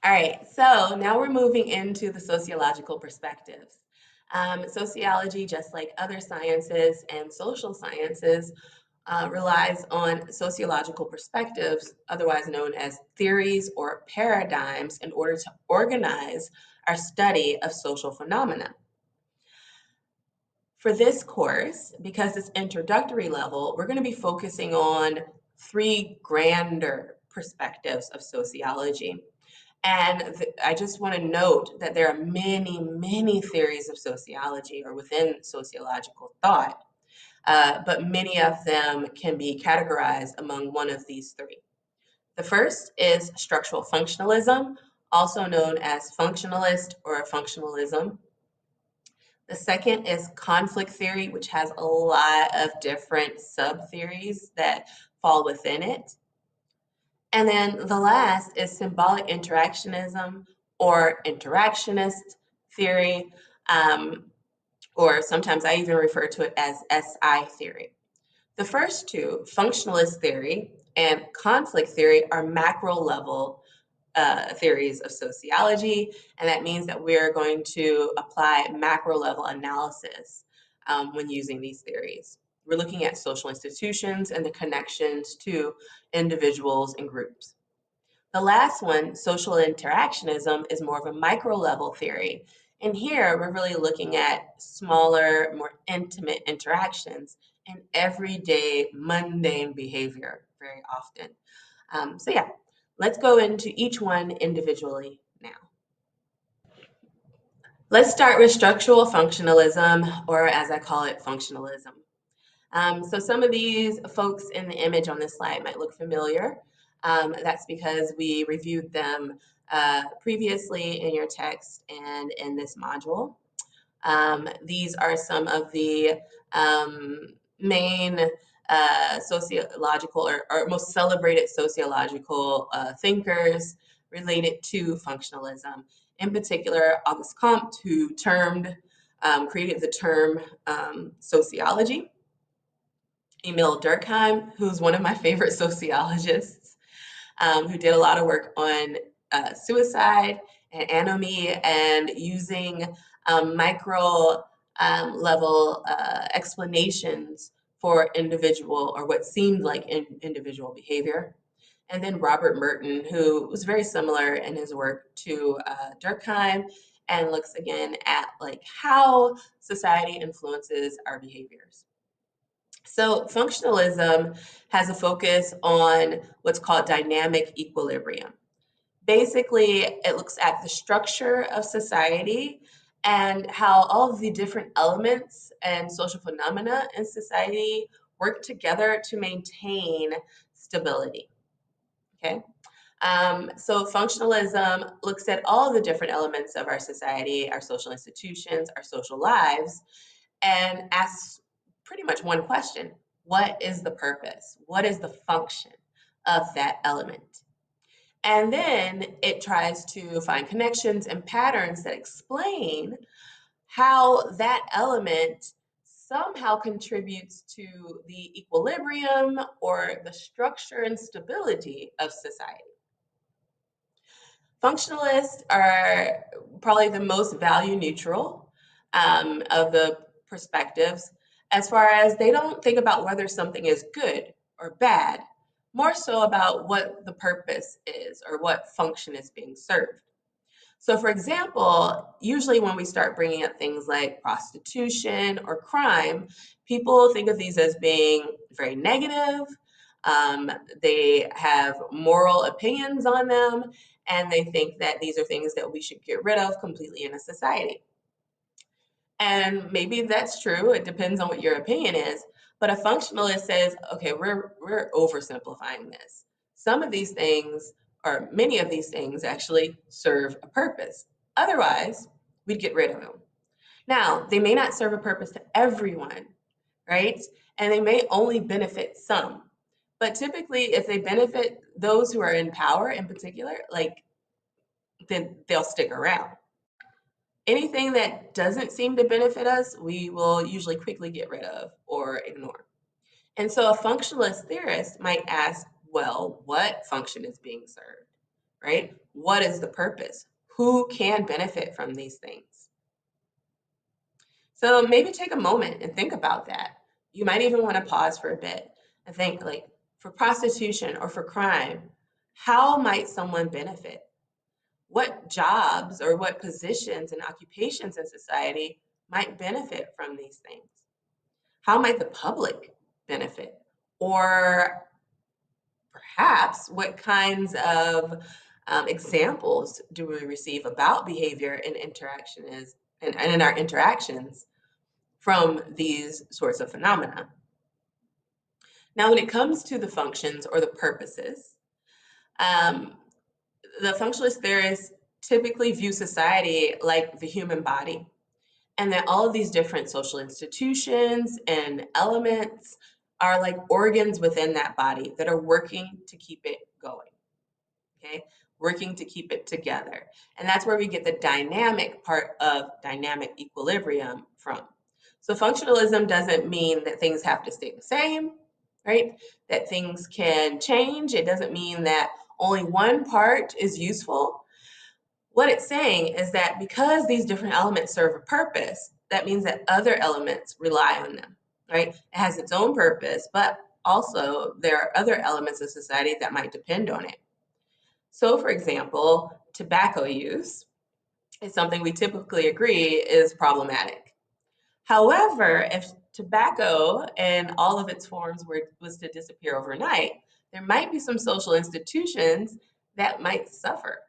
All right, so now we're moving into the sociological perspectives. Sociology, just like other sciences and social sciences, relies on sociological perspectives, otherwise known as theories or paradigms, in order to organize our study of social phenomena. For this course, because it's introductory level, we're going to be focusing on three grander perspectives of sociology. And I just want to note that there are many, many theories of sociology or within sociological thought, but many of them can be categorized among one of these three. The first is structural functionalism, also known as functionalist or functionalism. The second is conflict theory, which has a lot of different sub-theories that fall within it. And then the last is symbolic interactionism or interactionist theory, or sometimes I even refer to it as SI theory. The first two, functionalist theory and conflict theory, are macro level theories of sociology, and that means that we're going to apply macro level analysis when using these theories. We're looking at social institutions and the connections to individuals and groups. The last one, social interactionism, is more of a micro level theory. And here we're really looking at smaller, more intimate interactions and everyday mundane behavior very often. So yeah, let's go into each one individually now. Let's start with structural functionalism, or as I call it, functionalism. So some of these folks in the image on this slide might look familiar. That's because we reviewed them previously in your text and in this module. These are some of the main sociological or most celebrated sociological thinkers related to functionalism. In particular, Auguste Comte, who created the term sociology. Emil Durkheim, who's one of my favorite sociologists, who did a lot of work on suicide and anomie and using micro level explanations for individual or what seemed like individual behavior. And then Robert Merton, who was very similar in his work to Durkheim and looks again at like how society influences our behaviors. So functionalism has a focus on what's called dynamic equilibrium. Basically, it looks at the structure of society and how all of the different elements and social phenomena in society work together to maintain stability. Okay. So functionalism looks at all the different elements of our society, our social institutions, our social lives, and asks pretty much one question: what is the purpose? What is the function of that element? And then it tries to find connections and patterns that explain how that element somehow contributes to the equilibrium or the structure and stability of society. Functionalists are probably the most value neutral of the perspectives, as far as they don't think about whether something is good or bad, more so about what the purpose is or what function is being served. So, for example, usually when we start bringing up things like prostitution or crime, people think of these as being very negative. They have moral opinions on them, and they think that these are things that we should get rid of completely in a society. And maybe that's true. It depends on what your opinion is. But a functionalist says, okay, we're oversimplifying this. Some of these things, or many of these things, actually serve a purpose. Otherwise, we'd get rid of them. Now, they may not serve a purpose to everyone, right? And they may only benefit some. But typically, if they benefit those who are in power in particular, then they'll stick around. Anything that doesn't seem to benefit us, we will usually quickly get rid of or ignore. And so a functionalist theorist might ask, well, what function is being served, right? What is the purpose? Who can benefit from these things? So maybe take a moment and think about that. You might even want to pause for a bit and think, like, for prostitution or for crime, how might someone benefit? What jobs or what positions and occupations in society might benefit from these things? How might the public benefit? Or perhaps what kinds of examples do we receive about behavior and interaction and in our interactions from these sorts of phenomena? Now, when it comes to the functions or the purposes, um, the functionalist theorists typically view society like the human body, and that all of these different social institutions and elements are like organs within that body that are working to keep it going, okay? Working to keep it together. And that's where we get the dynamic part of dynamic equilibrium from. So functionalism doesn't mean that things have to stay the same, right? That things can change. It doesn't mean that only one part is useful. What it's saying is that because these different elements serve a purpose, that means that other elements rely on them, right? It has its own purpose, but also there are other elements of society that might depend on it. So, for example, tobacco use is something we typically agree is problematic. However, if tobacco and all of its forms was to disappear overnight, there might be some social institutions that might suffer,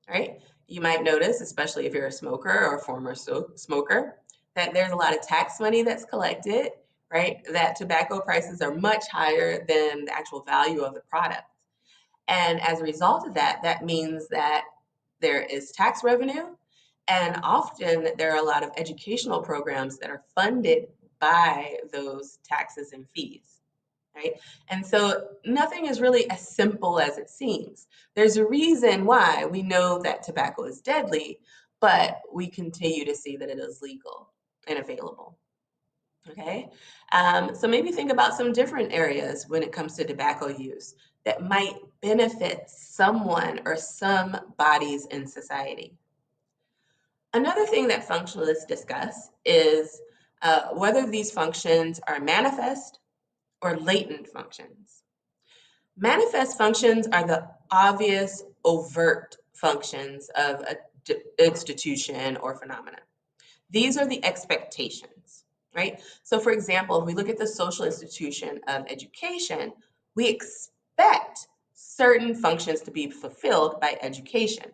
right? You might notice, especially if you're a smoker or a former smoker, that there's a lot of tax money that's collected, right? That tobacco prices are much higher than the actual value of the product. And as a result of that, that means that there is tax revenue, and often there are a lot of educational programs that are funded by those taxes and fees, right? And so nothing is really as simple as it seems. There's a reason why we know that tobacco is deadly, but we continue to see that it is legal and available. Okay, so maybe think about some different areas when it comes to tobacco use that might benefit someone or some bodies in society. Another thing that functionalists discuss is whether these functions are manifest or latent functions. Manifest functions are the obvious, overt functions of an institution or phenomena. These are the expectations, right? So, for example, if we look at the social institution of education, we expect certain functions to be fulfilled by education.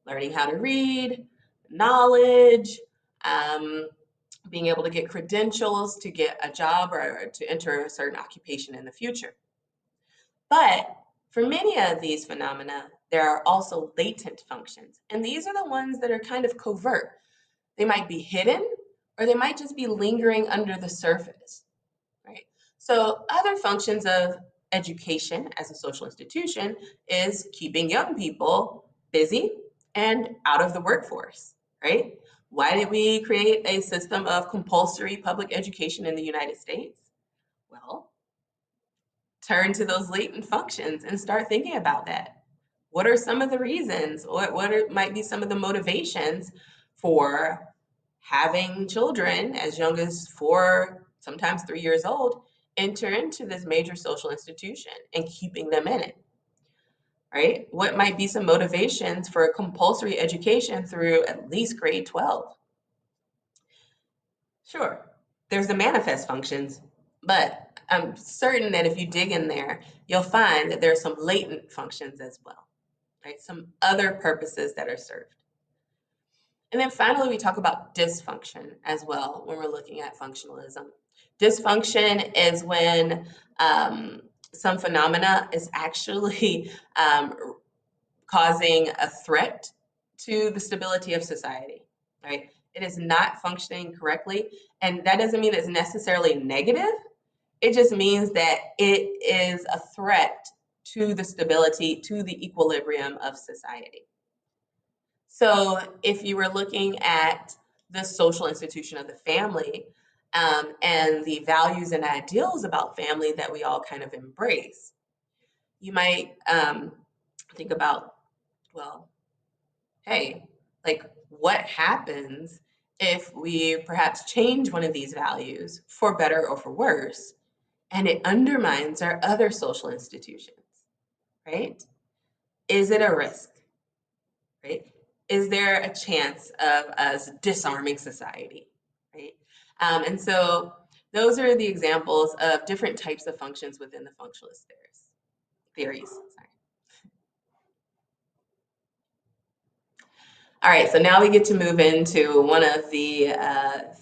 Learning how to read, knowledge, um, being able to get credentials to get a job or to enter a certain occupation in the future. But for many of these phenomena, there are also latent functions. And these are the ones that are kind of covert. They might be hidden or they might just be lingering under the surface, right? So other functions of education as a social institution is keeping young people busy and out of the workforce, right? Why did we create a system of compulsory public education in the United States? Well, turn to those latent functions and start thinking about that. What are some of the reasons? Might be some of the motivations for having children as young as 4, sometimes 3 years old, enter into this major social institution and keeping them in it, right? What might be some motivations for a compulsory education through at least grade 12? Sure, there's the manifest functions, but I'm certain that if you dig in there, you'll find that there are some latent functions as well, right? Some other purposes that are served. And then finally, we talk about dysfunction as well when we're looking at functionalism. Dysfunction is when some phenomena is actually causing a threat to the stability of society, right? It is not functioning correctly. And that doesn't mean it's necessarily negative. It just means that it is a threat to the stability, to the equilibrium of society. So if you were looking at the social institution of the family and the values and ideals about family that we all kind of embrace, you might think about well, hey, like what happens if we perhaps change one of these values for better or for worse, and it undermines our other social institutions, right? Is it a risk, right? Is there a chance of us disarming society, right? And so those are the examples of different types of functions within the functionalist theories. Sorry. All right, so now we get to move into one of the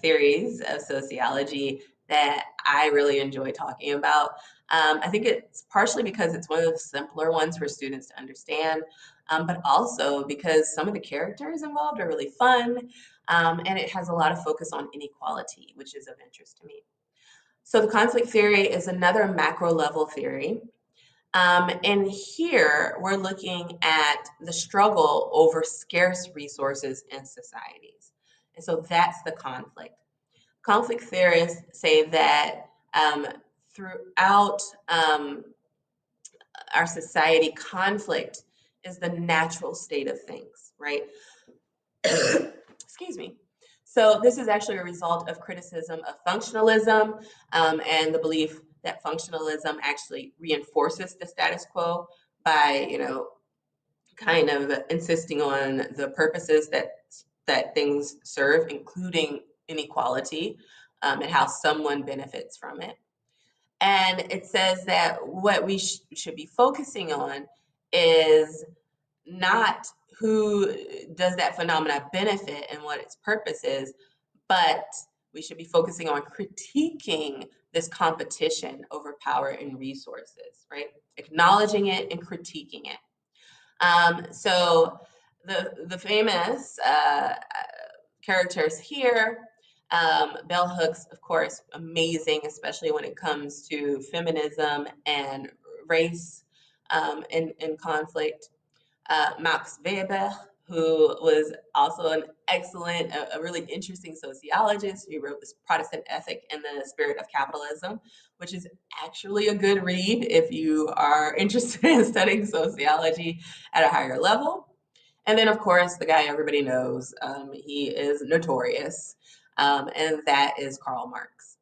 theories of sociology that I really enjoy talking about. I think it's partially because it's one of the simpler ones for students to understand, but also because some of the characters involved are really fun, and it has a lot of focus on inequality, which is of interest to me. So the conflict theory is another macro level theory. And here we're looking at the struggle over scarce resources in societies. And so that's the conflict. Conflict theorists say that throughout our society, conflict is the natural state of things, right? Excuse me. So this is actually a result of criticism of functionalism and the belief that functionalism actually reinforces the status quo by, kind of insisting on the purposes that things serve, including inequality, and how someone benefits from it. And it says that what we should be focusing on is not who does that phenomena benefit and what its purpose is, but we should be focusing on critiquing this competition over power and resources, right? Acknowledging it and critiquing it. So the famous characters here, bell hooks, of course, amazing, especially when it comes to feminism and race in conflict. Max Weber, who was also an excellent, a really interesting sociologist. He wrote this Protestant Ethic in the Spirit of Capitalism, which is actually a good read if you are interested in studying sociology at a higher level. And then, of course, the guy everybody knows, he is notorious, and that is Karl Marx.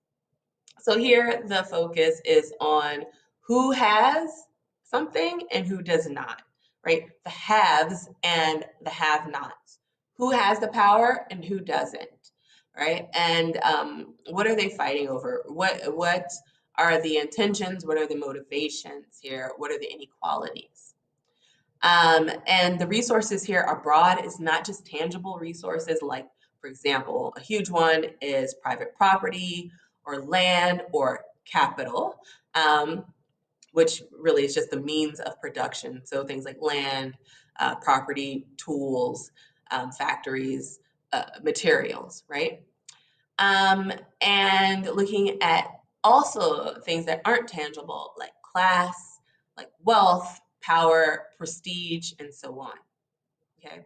So here the focus is on who has something and who does not, right? The haves and the have nots. Who has the power and who doesn't, right? And what are they fighting over? What are the intentions? What are the motivations here? What are the inequalities? And the resources here are broad. It's not just tangible resources like, for example, a huge one is private property or land or capital, which really is just the means of production. So things like land, property, tools, factories, materials, right? And looking at also things that aren't tangible, like class, like wealth, power, prestige, and so on. Okay.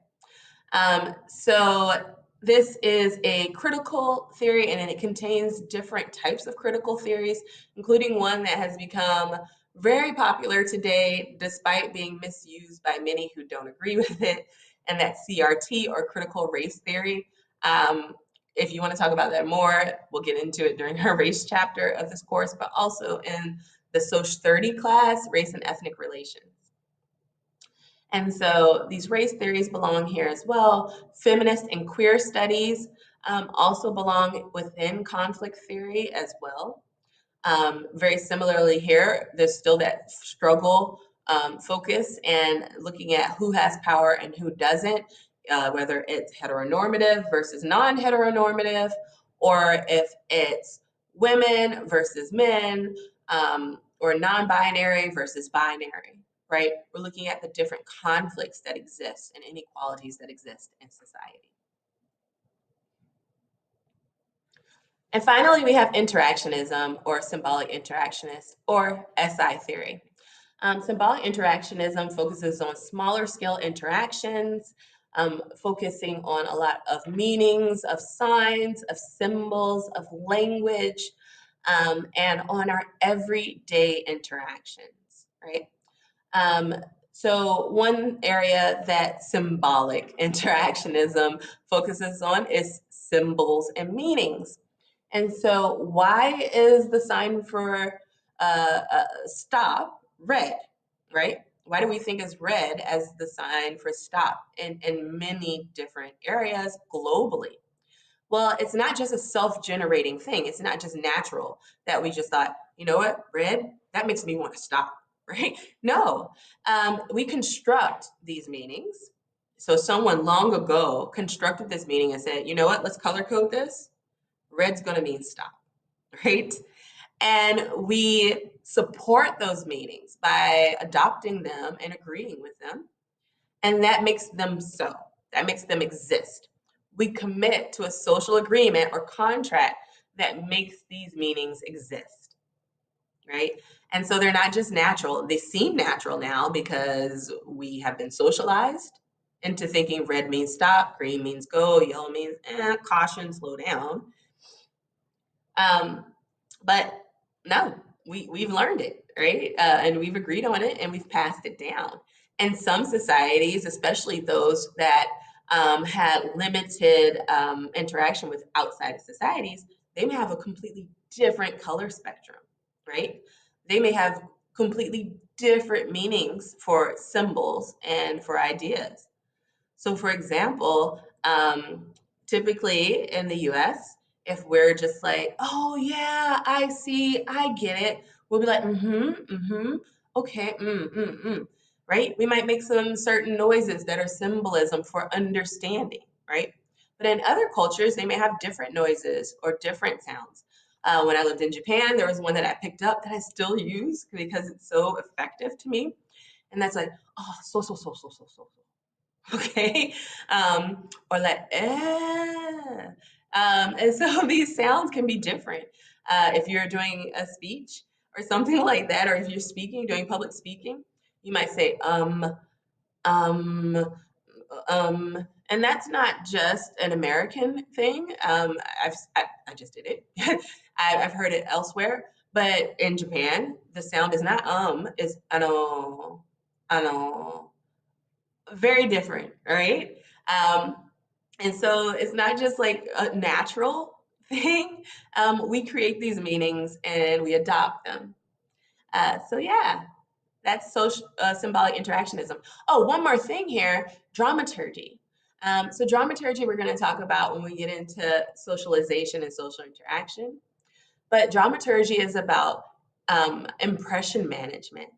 So this is a critical theory, and it contains different types of critical theories, including one that has become very popular today, despite being misused by many who don't agree with it, and that's CRT, or critical race theory. If you want to talk about that more, we'll get into it during our race chapter of this course, but also in the Soc 30 class, race and ethnic relations. And so these race theories belong here as well. Feminist and queer studies also belong within conflict theory as well. Very similarly here, there's still that struggle focus and looking at who has power and who doesn't, whether it's heteronormative versus non-heteronormative, or if it's women versus men, or non-binary versus binary, right? We're looking at the different conflicts that exist and inequalities that exist in society. And finally, we have interactionism, or symbolic interactionist, or SI theory. Symbolic interactionism focuses on smaller scale interactions, focusing on a lot of meanings, of signs, of symbols, of language, and on our everyday interactions, right? So one area that symbolic interactionism focuses on is symbols and meanings. And so why is the sign for stop red, right? Why do we think is red as the sign for stop in many different areas globally? Well, it's not just a self-generating thing. It's not just natural that we just thought, you know what, red, that makes me want to stop, right? No, we construct these meanings. So someone long ago constructed this meaning and said, you know what, let's color code this. Red's going to mean stop, right? And we support those meanings by adopting them and agreeing with them. And that makes them so, that makes them exist. We commit to a social agreement or contract that makes these meanings exist, right? And so they're not just natural, they seem natural now because we have been socialized into thinking red means stop, green means go, yellow means caution, slow down. Um, but no, we've learned it, right? And we've agreed on it and we've passed it down. And some societies, especially those that had limited interaction with outside of societies, they may have a completely different color spectrum, right? They may have completely different meanings for symbols and for ideas. So, for example, typically in the US, if we're just like, oh, yeah, I see, I get it, we'll be like, okay, right? We might make some certain noises that are symbolism for understanding, right? But in other cultures, they may have different noises or different sounds. When I lived in Japan, there was one that I picked up that I still use because it's so effective to me. And that's like, oh, so. Okay, or like and so these sounds can be different if you're doing a speech or something like that, or if you're speaking, doing public speaking, you might say um and that's not just an American thing. I just did it. I've heard it elsewhere, but in Japan the sound is not it's ano, very different, right? Um, and so it's not just like a natural thing. We create these meanings and we adopt them. So yeah, that's social symbolic interactionism. Oh, one more thing here, dramaturgy. So dramaturgy we're going to talk about when we get into socialization and social interaction. But dramaturgy is about impression management.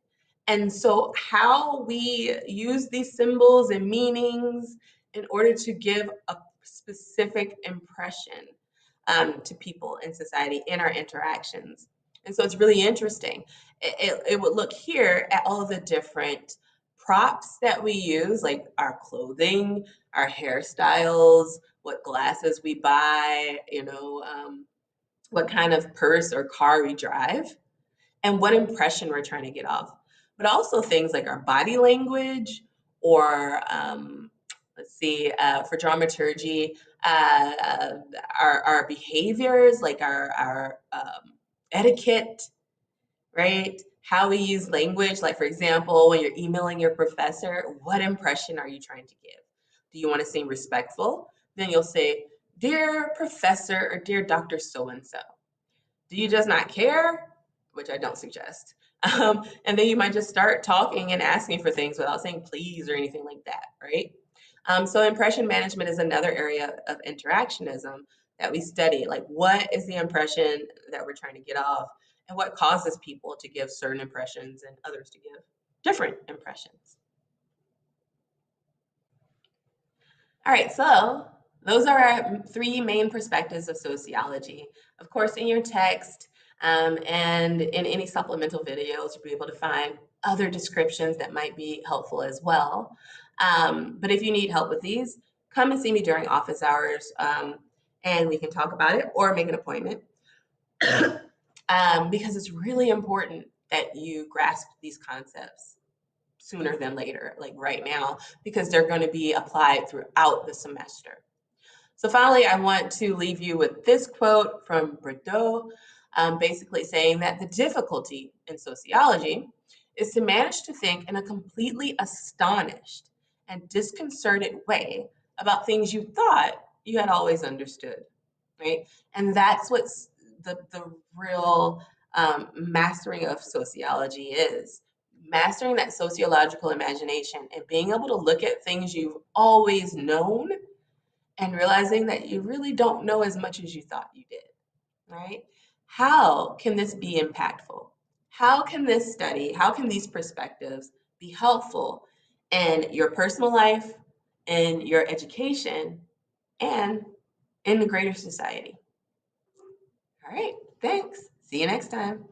And so, how we use these symbols and meanings in order to give a specific impression to people in society in our interactions. And so, it's really interesting. It would look here at all the different props that we use, like our clothing, our hairstyles, what glasses we buy, what kind of purse or car we drive, and what impression we're trying to get off. But also things like our body language, or let's see, for dramaturgy, uh, our behaviors, like our etiquette, right? How we use language, like for example, when you're emailing your professor, what impression are you trying to give? Do you want to seem respectful? Then you'll say, "Dear Professor," or "Dear Dr. So and so." Do you just not care? Which I don't suggest. And then you might just start talking and asking for things without saying please or anything like that, right? So impression management is another area of interactionism that we study. Like, what is the impression that we're trying to get off, and what causes people to give certain impressions and others to give different impressions? All right, so those are our three main perspectives of sociology. Of course, in your text and in any supplemental videos, you'll be able to find other descriptions that might be helpful as well. But if you need help with these, come and see me during office hours and we can talk about it or make an appointment because it's really important that you grasp these concepts sooner than later, like right now, because they're going to be applied throughout the semester. So finally, I want to leave you with this quote from Bordeaux, basically saying that the difficulty in sociology is to manage to think in a completely astonished and disconcerted way about things you thought you had always understood, right? And that's what's the real mastering of sociology is. Mastering that sociological imagination and being able to look at things you've always known and realizing that you really don't know as much as you thought you did, right? How can this be impactful? How can this study, how can these perspectives be helpful in your personal life, in your education, and in the greater society? All right, thanks. See you next time.